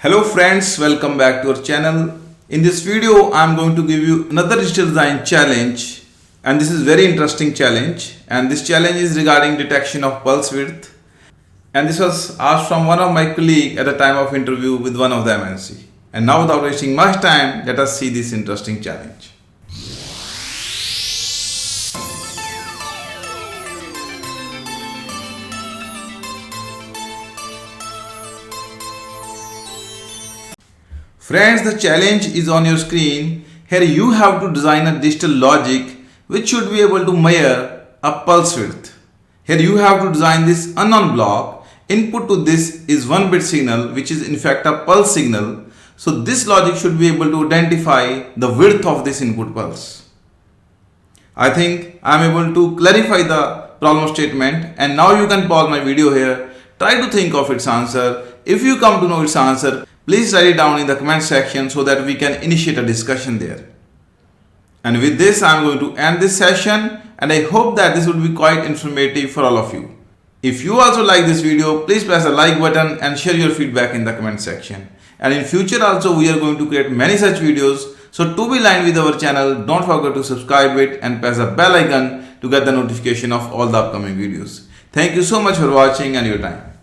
Hello friends, welcome back to our channel. In this video, I am going to give you another digital design challenge, and this is very interesting challenge, and this challenge is regarding detection of pulse width, and this was asked from one of my colleagues at the time of interview with one of the MNC. And now without wasting much time, let us see this interesting challenge. Friends, the challenge is on your screen. Here you have to design a digital logic which should be able to measure a pulse width. Here you have to design this unknown block. Input to this is 1-bit signal, which is in fact a pulse signal. So this logic should be able to identify the width of this input pulse. I think I am able to clarify the problem statement, and now you can pause my video here. Try to think of its answer. If you come to know its answer, please write it down in the comment section so that we can initiate a discussion there. And with this, I am going to end this session, and I hope that this will be quite informative for all of you. If you also like this video, please press the like button and share your feedback in the comment section. And in future also, we are going to create many such videos. So to be aligned with our channel, don't forget to subscribe it and press the bell icon to get the notification of all the upcoming videos. Thank you so much for watching and your time.